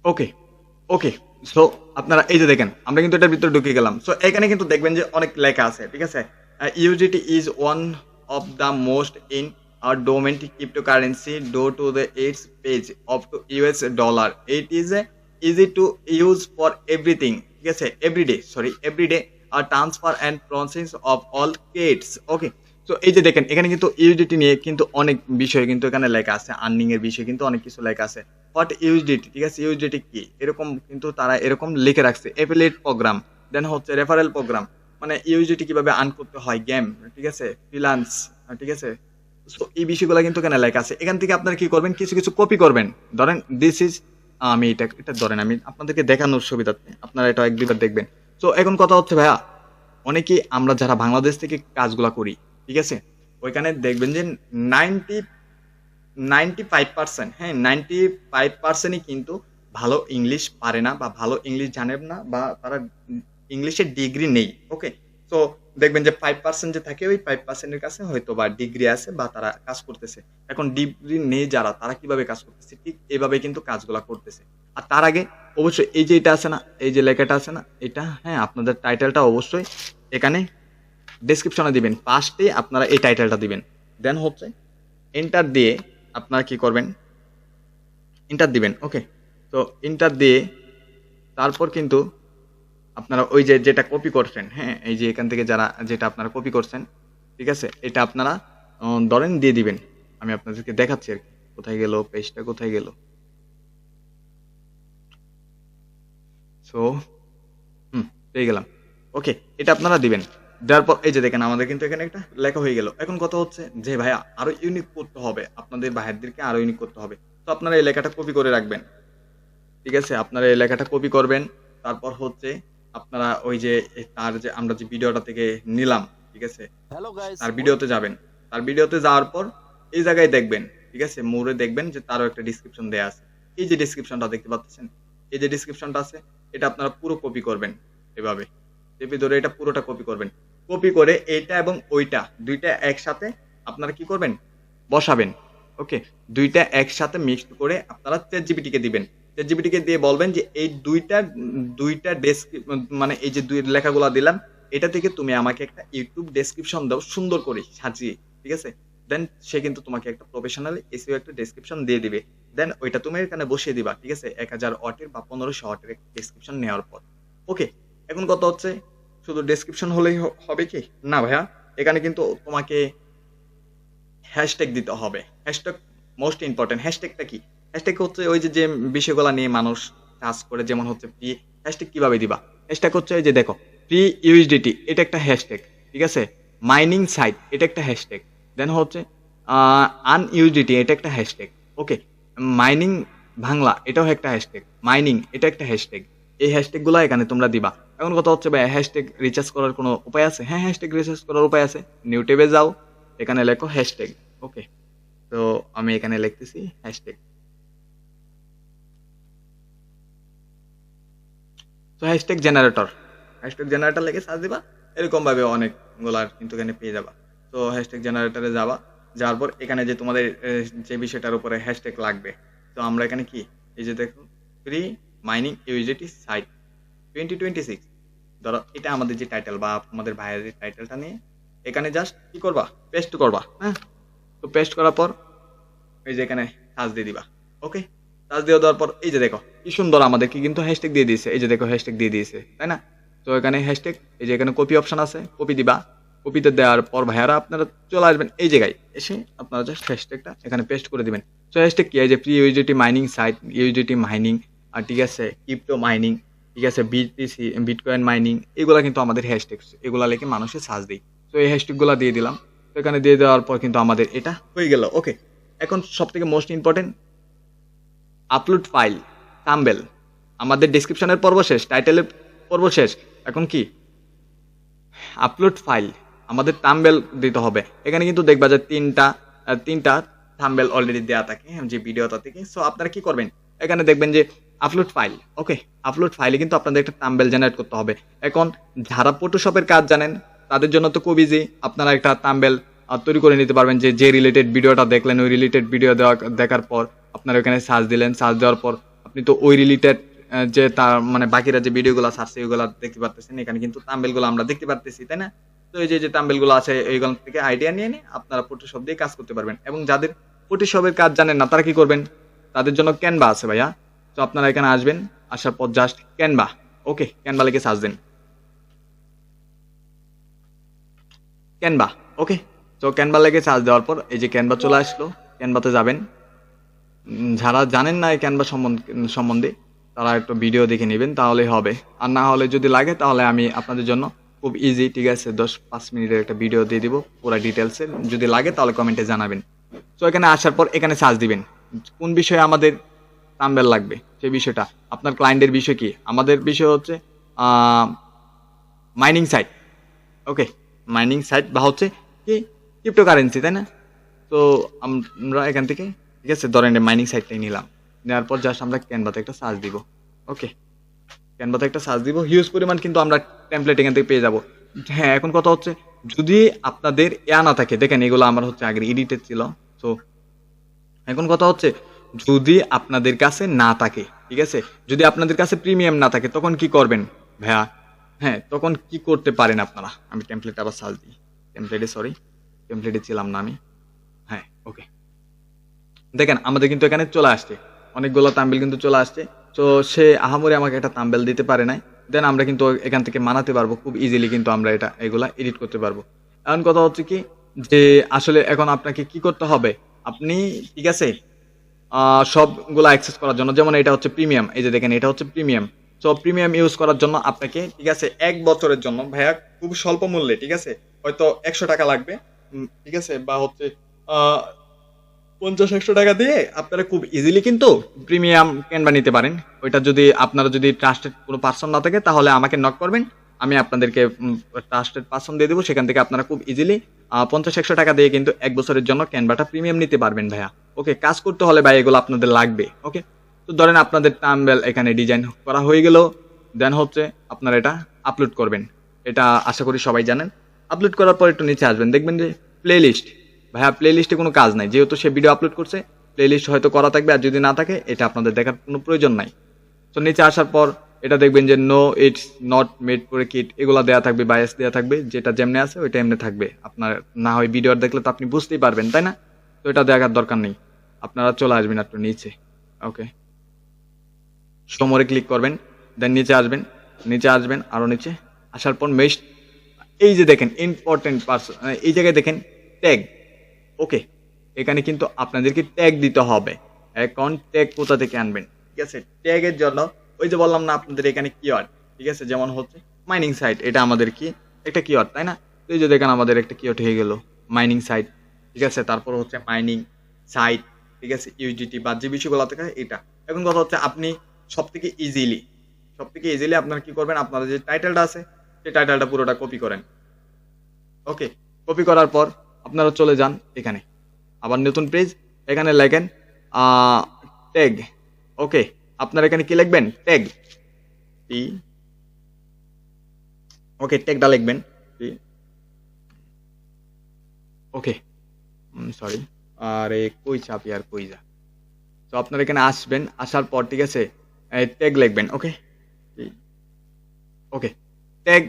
ওকে, ওকে, সো আপনারা এই যে দেখেন আমরা কিন্তু এটার ভিতরে ঢুকে গেলাম। সো এখানে কিন্তু দেখবেন যে অনেক লেখা আছে, ঠিক আছে। UGT is one of the most in are domestic cryptocurrency ডো to the its page of to US dollar, it is easy to use for everything, ঠিক আছে, এভরিডে আর transfer and process of all kits. Okay, তো এই যে দেখেন এখানে কিন্তু ইউজিটি নিয়ে কিন্তু অনেক বিষয় কিন্তু এখানে লেখা আছে, আর্নিং এর বিষয় কিন্তু অনেক কিছু লেখা আছে। হোয়াট ইউজিটি, ঠিক আছে, ইউজিটি কি, এরকম কিন্তু তারা এরকম লিখে রাখছে। এফিলিয়েট প্রোগ্রাম, দেন হচ্ছে রেফারেল প্রোগ্রাম, মানে ইউজিটি কিভাবে আর্ন করতে হয়, গেম, ঠিক আছে, ফ্রিল্যান্স, ঠিক আছে। সো এই বিষয়গুলো কিন্তু এখানে লেখা আছে। এখান থেকে আপনারা কি করবেন, কিছু কিছু কপি করবেন। ধরেন দিস ইজ, আমি এটা ধরেন আমি আপনাদেরকে দেখানোর সুবিধার্থে আপনারা এটা 1-2বার দেখবেন। সো এখন কথা হচ্ছে ভাইয়া, অনেকেই আমরা যারা বাংলাদেশ থেকে কাজগুলা করি, ঠিক আছে, ওইখানে দেখবেন যে 95%, হ্যাঁ, 95%ই কিন্তু ভালো ইংলিশ পারে না বা ভালো ইংলিশ জানে না, বা তারা ইংলিশের ডিগ্রি নেই। ওকে, তো দেখবেন যে 5% যে থাকে, ওই 5% এর কাছে হয়তো বা ডিগ্রি আছে বা তারা কাজ করতেছে। এখন ডিগ্রি নেই যারা, তারা কিভাবে কাজ করতেছে, ঠিক এভাবে কিন্তু কাজগুলা করতেছে। আর তার আগে অবশ্যই এই যে এটা আছে না, এই যে লেখাটা আছে না, এটা, হ্যাঁ, আপনাদের টাইটেলটা অবশ্যই এখানে ডেসক্রিপশনে দিবেন, ফার্স্টে আপনারা এই টাইটেলটা দিবেন, দেন হচ্ছে এন্টার দিয়ে আপনারা কি করবেন, এন্টার দিবেন। ওকে, তো এন্টার দিয়ে তারপর কিন্তু আপনারা ওই যে যেটা কপি করছেন, হ্যাঁ, এই যে এখান থেকে যারা যেটা আপনারা কপি করছেন, ঠিক আছে, এটা আপনারা ধরেন দিয়ে দিবেন। আমি আপনাদেরকে দেখাচ্ছি আর কি, কোথায় গেল পেজটা, কোথায় গেল। সো পেয়ে গেলাম। ওকে, এটা আপনারা দিবেন, দেওয়ার পর এই যে দেখেন আমাদের কিন্তু এখানে একটা লেখা হয়ে গেল। এখন কথা হচ্ছে যে ভাইয়া আরো ইউনিক করতে হবে, আপনাদের বাহিরদেরকে আরো ইউনিক করতে হবে। তো আপনারা এই লেখাটা কপি করে রাখবেন, ঠিক আছে, আপনারা এই লেখাটা কপি করবেন। তারপর হচ্ছে আপনারা ওই যে তার যে আমরা যে ভিডিওটা থেকে নিলাম, ঠিক আছে, Hello guys, তার ভিডিওতে যাবেন। তার ভিডিওতে যাওয়ার পর এই জায়গায় দেখবেন, ঠিক আছে, মোড়ে দেখবেন যে তারও একটা ডিসক্রিপশন দেয়া আছে। এই যে ডিসক্রিপশনটা দেখতে পাচ্ছেন, এই যে ডিসক্রিপশনটা আছে, এটা আপনারা পুরো কপি করবেন এভাবে চেপে ধরে এটা পুরোটা কপি করবেন। কপি করে এইটা এবং ওইটা দুইটা একসাথে আপনারা কি করবেন, বসাবেন। ওকে, দুইটা একসাথে মিক্সড করে আপনারা চ্যাটজিপিটি কে দিবেন। চ্যাটজিপিটি কে দিয়ে বলবেন যে এই দুইটা মানে এই যে দুই লেখাগুলো দিলাম, এটা থেকে তুমি আমাকে একটা ইউটিউব ডেসক্রিপশন দাও সুন্দর করে সাজিয়ে, ঠিক আছে। দেন সে কিন্তু তোমাকে একটা প্রফেশনাল এসইও একটা ডেসক্রিপশন দিয়ে দিবে। দেন ওইটা তুমি এখানে বসিয়ে দিবা, ঠিক আছে, 1000 ওয়াটের বা 1500 ওয়াটের ডেসক্রিপশন নেওয়ার পর। ওকে, এখন কথা হচ্ছে শুধু ডেসক্রিপশন হলেই হবে কি না ভাইয়া, এখানে কিন্তু তোমাকে হ্যাশট্যাগ দিতে হবে। Hashtag most important. হ্যাশট্যাগটা কি? হ্যাশট্যাগ হচ্ছে ওই যে যে বিষয়গুলো নিয়ে মানুষ কাজ করে, যেমন হচ্ছে ফ্রি। হ্যাশট্যাগ কিভাবে দিবা? হ্যাশট্যাগ হচ্ছে এই যে দেখো, ফ্রি ইউএসডিটি, এটা একটা হ্যাশট্যাগ, ঠিক আছে। মাইনিং সাইট, এটা একটা হ্যাশট্যাগ। দেন হচ্ছে আনইউএসডিটি, এটা একটা হ্যাশট্যাগ। ওকে, মাইনিং বাংলা, এটাও একটা হ্যাশট্যাগ। মাইনিং, এটা একটা হ্যাশট্যাগ। এই হ্যাশট্যাগ গুলো এখানে তোমরা দিবা। এখন কথা হচ্ছে ভাই, হ্যাশট্যাগ রিচার্জ করার কোনো উপায় আছে? হ্যাঁ, হ্যাশট্যাগ রিচার্জ করার উপায় আছে। নিউ ট্যাবে যাও, এখানে লেখো হ্যাশট্যাগ। ওকে, তো আমি এখানে লিখতেছি হ্যাশট্যাগ। তো হ্যাশট্যাগ জেনারেটর লিখে সার্চ দিবা, এরকম ভাবে অনেকগুলা কিন্তু এখানে পেয়ে যাবা। তো হ্যাশট্যাগ জেনারেটরে যাবা, যাওয়ার পর এখানে যে তোমাদের যে বিষয়টার উপরে হ্যাশট্যাগ লাগবে, তো আমরা এখানে কি, এই যে দেখো, ফ্রি মাইনিং ইউজিটি সাইট 2026, ধরো এটা আমাদের যে টাইটেল বা আমাদের ভাইয়ের যে টাইটেলটা নিয়ে এখানে জাস্ট কি করবা, পেস্ট করবা। হ্যাঁ, তো পেস্ট করার পর এই যে এখানে সার্চ দিয়ে দিবা। ওকে, সার্চ দিয়ে দেওয়ার পর এই যে দেখো কি সুন্দর আমাদেরকে কিন্তু হ্যাশট্যাগ দিয়ে দিয়েছে। এই যে দেখো হ্যাশট্যাগ দিয়ে দিয়েছে, তাই না? তো এখানে হ্যাশট্যাগ, এই যে এখানে কপি অপশন আছে, কপি দিবা। কপিতে দেওয়ার পর ভাইয়ারা আপনারা চলে আসবেন এই জায়গায়, এসে আপনারা জাস্ট হ্যাশট্যাগটা এখানে পেস্ট করে দিবেন। তো হ্যাশট্যাগ কি? এই যে ফ্রি ইউজিটি মাইনিং সাইট, ইউজিটি মাইনিং, আর ঠিক আছে ক্রিপ্টো মাইনিং, ঠিক আছে বিটিসি বিটকয়েন মাইনিং, এগুলা কিন্তু আমাদের হ্যাশট্যাগ, এগুলা লিখে মানুষের সার্চ দিই। তো এই হ্যাশট্যাগ গুলা দিয়ে দিলাম। তো এখানে দিয়ে দেওয়ার পর কিন্তু আমাদের এটা হয়ে গেল। ওকে, এখন সব থেকে most important, upload file, thumbnail. আমাদের ডেসক্রিপশনের পর্ব শেষ, টাইটেলের পর্ব শেষ, এখন কি আপলোড ফাইল, আমাদের থাম্বনেল দিতে হবে। এখানে কিন্তু দেখবা যে তিনটা থাম্বনেল অলরেডি দেয়া থাকে যে ভিডিওটা থেকে। সো আপনারা কি করবেন, এখানে দেখবেন যে আপলোড ফাইল। ওকে, আপলোড ফাইলে কিন্তু আপনাদের একটা থাম্বনেল জেনারেট করতে হবে। এখন যারা ফটোশপের কাজ জানেন তাদের জন্য তো খুব ইজি, আপনারা একটা থাম্বনেল তৈরি করে নিতে পারবেন। যে রিলেটেড ভিডিওটা দেখলেন, ওই রিলেটেড ভিডিও দেখার পর আপনারা ওখানে সার্চ দিলেন, সার্চ দেওয়ার পর আপনি তো ওই রিলেটেড যে তার মানে বাকিরা যে ভিডিওগুলো ছাড়ছে ওইগুলো দেখতে পারতেছেন। এখানে কিন্তু থাম্বনেল গুলো আমরা দেখতে পারতেছি, তাই না? তো এই যে থাম্বনেল গুলো আছে এইগুলো থেকে আইডিয়া নিয়ে আপনারা ফটোশপ দিয়ে কাজ করতে পারবেন। এবং যাদের ফটোশপের কাজ জানেন না তারা কি করবেন, তাদের জন্য ক্যানভা আছে ভাইয়া। তো আপনারা এখানে আসবেন, আসার পর জাস্ট ক্যানভা, ওকে, ক্যানভা লিখে সার্চ দেন, ক্যানভা। ওকে, তো ক্যানভা লিখে সার্চ দেওয়ার পর এই যে ক্যানভা চলে আসলো, ক্যানভাতে যাবেন। যারা জানেন না এই ক্যানভা সম্বন্ধে তারা একটু ভিডিও দেখে নেবেন, তাহলেই হবে। আর না হলে যদি লাগে তাহলে আমি আপনাদের জন্য খুব ইজি, ঠিক আছে, 10-5 মিনিটের একটা ভিডিও দিয়ে দিব পুরো ডিটেলসে। যদি লাগে তাহলে কমেন্টে জানাবেন। তো এখানে আসার পর এখানে সার্চ দিবেন কোন বিষয়ে আমাদের থাম্বনেল লাগবে, সেই বিষয়টা। আপনার ক্লায়েন্টের বিষয় কি? আমাদের বিষয় হচ্ছে মাইনিং সাইট। ওকে, মাইনিং সাইট বা হচ্ছে কি ক্রিপ্টোকারেন্সি, তাই না? তো আমরা এখান থেকে, ঠিক আছে, ধরেন মাইনিং সাইটটাই নিলাম। নেওয়ার পর জাস্ট আমরা ক্যানভাতে একটা সার্চ দিব। ওকে, ক্যানভাতে একটা সার্চ দিব, হিউজ পরিমাণ কিন্তু আমরা টেমপ্লেট এখান থেকে পেয়ে যাব। হ্যাঁ, এখন কথা হচ্ছে যদি আপনাদের না থাকে, দেখেন এগুলো আমার হচ্ছে আগে এডিটেড ছিল। তো এখন কথা হচ্ছে যদি আপনাদের কাছে না থাকে, ঠিক আছে, যদি আপনাদের কাছে প্রিমিয়াম না থাকে তখন কি করবেন ভাইয়া? হ্যাঁ, তখন কি করতে পারেন আপনারা? আমি টেমপ্লেট আবার সার্চ দিই, টেমপ্লেটে ছিলাম না আমি। হ্যাঁ, ওকে, দেখেন আমাদের কিন্তু এখানে চলে আসছে, অনেকগুলো থাম্বনেল কিন্তু চলে আসছে। তো সে আহামরি আমাকে একটা থাম্বনেল দিতে পারে নাই। দেন আমরা কিন্তু এখান থেকে বানাতে পারবো খুব ইজিলি, কিন্তু আমরা এগুলা এডিট করতে পারবো। এখন কথা হচ্ছে কি যে আসলে এখন আপনাকে কি করতে হবে, আপনি, ঠিক আছে, সবগুলো অ্যাক্সেস করার জন্য, যেমন এটা হচ্ছে প্রিমিয়াম, এই যে দেখেন এটা হচ্ছে প্রিমিয়াম। সো প্রিমিয়াম ইউজ করার জন্য আপনাকে, ঠিক আছে, 1 বছরের জন্য ভাইয়া খুব স্বল্প মূল্যে, ঠিক আছে, হয়তো 100 টাকা লাগবে, ঠিক আছে, বা হচ্ছে 50-100 টাকা দিয়ে আপনারা খুব ইজিলি কিন্তু প্রিমিয়াম ক্যানভা নিতে পারেন। ওইটা যদি আপনারা যদি ট্রাস্টেড কোনো পার্সন না থাকে তাহলে আমাকে নক করবেন, আমি আপনাদেরকে ট্রাস্টেড পার্সন দিয়ে দেবো। সেখান থেকে আপনারা খুব ইজিলি 50-100 টাকা দিয়ে কিন্তু 1 বছরের জন্য ক্যানভাটা প্রিমিয়াম নিতে পারবেন ভাইয়া। ওকে, কাজ করতে হলে ভাই এগুলো আপনাদের লাগবে। ওকে, তো ধরেন আপনাদের থাম্বনেল এখানে ডিজাইন করা হয়ে গেল, দেন হচ্ছে আপনারা এটা আপলোড করবেন। এটা আশা করি সবাই জানেন। আপলোড করার পর একটু নিচে আসবেন, দেখবেন যে প্লে লিস্ট। ভাইয়া প্লে লিস্টে কোনো কাজ নাই, যেহেতু সে ভিডিও আপলোড করছে প্লে লিস্ট হয়তো করা থাকবে, আর যদি না থাকে এটা আপনাদের দেখার কোনো প্রয়োজন নাই। তো নিচে আসার পর এটা দেখবেন যে no it's not made for kid এগুলা দেওয়া থাকবে, বায়াস দেওয়া থাকবে, যেটা যেমনি আছে ওইটা এমনি থাকবে। আপনার না হয় ভিডিও দেখলে তো আপনি বুঝতেই পারবেন, তাই না? তো এটা দেখার দরকার নেই, আপনারা চলে আসবেন একটু নিচে। ওকে, সমরে ক্লিক করবেন, দেন নিচে আসবেন, নিচে আসবেন আরো নিচে আসার পর মেশ, এই যে দেখেন ইম্পর্টেন্ট পার্সন, এই জায়গায় দেখেন ট্যাগ। ওকে, এখানে কিন্তু আপনাদেরকে ট্যাগ দিতে হবে। এখন ট্যাগ কোথা থেকে আনবেন? ঠিক আছে, ট্যাগের জন্য ওই যে বললাম না আপনাদের এখানে কিওয়ার্ড, ঠিক আছে, যেমন হচ্ছে মাইনিং সাইট, এটা আমাদের কি একটা কিওয়ার্ড, তাই না? তো এই যে দেখেন আমাদের একটা কিওয়ার্ড হয়ে গেল মাইনিং সাইট, ঠিক আছে, তারপর হচ্ছে মাইনিং সাইট, ঠিক আছে, ইউজিটি বা যে বিষয়গুলো থাকে এটা। এখন কথা হচ্ছে আপনি সব থেকে ইজিলি আপনারা কি করবেন, আপনারা যে টাইটেলটা আছে সেই টাইটেলটা পুরোটা কপি করেন। ওকে, কপি করার পর আপনারা চলে যান এখানে, আবার নতুন পেজ, এখানে লেখেন ট্যাগ। ওকে, আপনারা এখানে কি লিখবেন? ট্যাগ টি। ওকে, ট্যাগটা লিখবেন। ওকে, সরি, আরে কই চাপি আর কই যা। তো আপনারা এখানে আসবেন, আসার পর ঠিক আছে ট্যাগ লিখবেন। ওকে, ওকে, ট্যাগ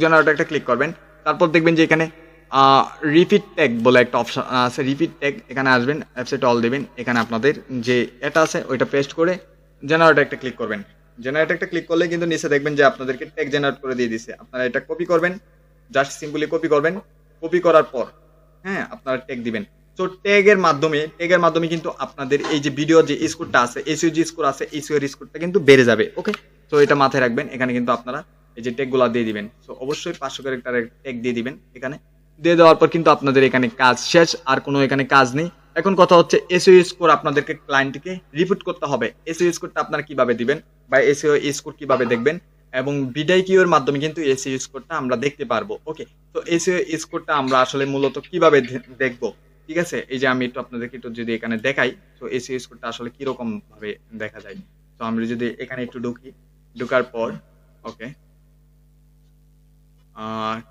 জেনারেটর একটা ক্লিক করবেন। তারপর দেখবেন যে এখানে রিপিট ট্যাগ বলে একটা অপশন আছে, রিপিট ট্যাগ, এখানে আসবেন, অ্যাপসেট অল দেবেন, এখানে আপনাদের যে এটা আছে ওইটা পেস্ট করে জেনারেটর একটা ক্লিক করবেন। জেনারেটর একটা ক্লিক করলে কিন্তু নিচে দেখবেন যে আপনাদেরকে ট্যাগ জেনারেট করে দিয়ে দিছে। আপনারা এটা কপি করবেন, জাস্ট সিম্পলি কপি করবেন। কপি করার পর হ্যাঁ আপনারা ট্যাগ দিবেন। তো ট্যাগের মাধ্যমে কিন্তু আপনাদের এই যে ভিডিও যে স্কোরটা আছে, এসইও যে স্কোর আছে, এসইও এর স্কোরটা কিন্তু বেড়ে যাবে। ওকে, তো এটা মাথায় রাখবেন। এখানে কিন্তু আপনারা এই যে ট্যাগগুলো দিয়ে দিবেন। তো অবশ্যই 500 ক্যারেক্টারের ট্যাগ দিয়ে দিবেন। এখানে দিয়ে দেওয়ার পর কিন্তু আপনাদের এখানে কাজ শেষ, আর কোনো এখানে কাজ নেই। এখন কথা হচ্ছে এসইও স্কোর আপনাদেরকে ক্লায়েন্টকে রিপোর্ট করতে হবে। এসইও স্কোরটা আপনারা কিভাবে দিবেন বা এসইও স্কোর কিভাবে দেখবেন, এবং বিডাই কিউর মাধ্যমে কিন্তু এসইও স্কোরটা আমরা দেখতে পারবো। ওকে, তো এসইও স্কোরটা আমরা আসলে মূলত কিভাবে দেখবো, ঠিক আছে, এই যে আমি একটু আপনাদেরকে একটু যদি এখানে দেখাই, তো এসইও স্কোরটা আসলে কিরকম ভাবে দেখা যায়। তো আমরা যদি এখানে একটু ঢুকার পর ওকে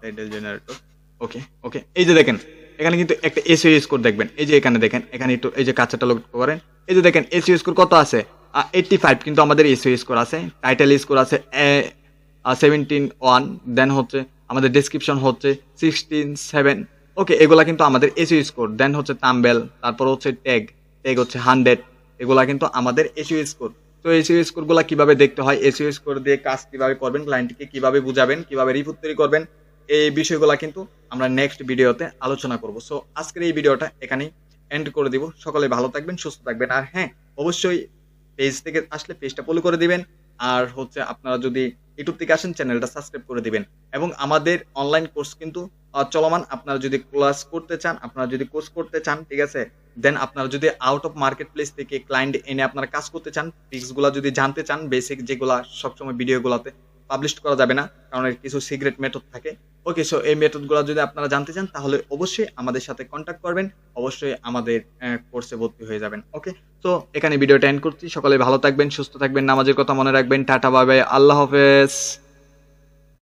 টাইটেল জেনারেটর, ওকে ওকে, এই যে দেখেন এখানে কিন্তু একটা এসইও স্কোর দেখবেন। এই যে এখানে দেখেন, এখানে একটু এই যে কাঁচাটা লক্ষ্য করেন, এই যে দেখেন এসইও স্কোর কত আছে, 85 কিন্তু আমাদের এসইও স্কোর আছে। টাইটেল স্কোর আছে 17-1, দেন হচ্ছে আমাদের ডেসক্রিপশন হচ্ছে 16-7। ওকে, এগুলা কিন্তু আমাদের এসইও স্কোর। দেন হচ্ছে থাম্বনেল, তারপর হচ্ছে ট্যাগ হচ্ছে 100, এগুলা কিন্তু আমাদের এসইও স্কোর। তো এসইও স্কোর গুলা কিভাবে দেখতে হয়, এসইও স্কোর দিয়ে কাজ কিভাবে করবেন, ক্লায়েন্টকে কিভাবে বুঝাবেন, কিভাবে রিপোর্ট তৈরি করবেন, এই বিষয়গুলো কিন্তু আমরা নেক্সট ভিডিওতে আলোচনা করব। সো আজকের এই ভিডিওটা এখানেই এন্ড করে দিব। সকলে ভালো থাকবেন, সুস্থ থাকবেন, আর হ্যাঁ অবশ্যই পেজ থেকে আসলে পেজটা ফলো করে দিবেন, আর হচ্ছে আপনারা যদি ইউটিউব থেকে আসেন চ্যানেলটা সাবস্ক্রাইব করে দিবেন। এবং আমাদের অনলাইন কোর্স কিন্তু চলমান। আপনারা যদি ক্লাস করতে চান, আপনারা যদি কোর্স করতে চান, ঠিক আছে, দেন আপনারা যদি আউট অফ মার্কেট প্লেস থেকে ক্লায়েন্ট এনে আপনারা কাজ করতে চান, ট্রিক্সগুলো যদি জানতে চান, বেসিক যেগুলা সবসময় ভিডিওগুলোতে পাবলিশ করা যাবে না, কারণ এর কিছু সিক্রেট মেথড থাকে। ওকে, সো এই মেথডগুলো যদি আপনারা জানতে চান তাহলে অবশ্যই আমাদের সাথে কন্ট্যাক্ট করবেন, অবশ্যই আমাদের কোর্সে ভর্তি হয়ে যাবেন। ওকে, তো এখানে ভিডিওটা এন্ড করছি। সকলে ভালো থাকবেন, সুস্থ থাকবেন, নামাজের কথা মনে রাখবেন। টাটা, বাই বাই, আল্লাহ হাফেজ।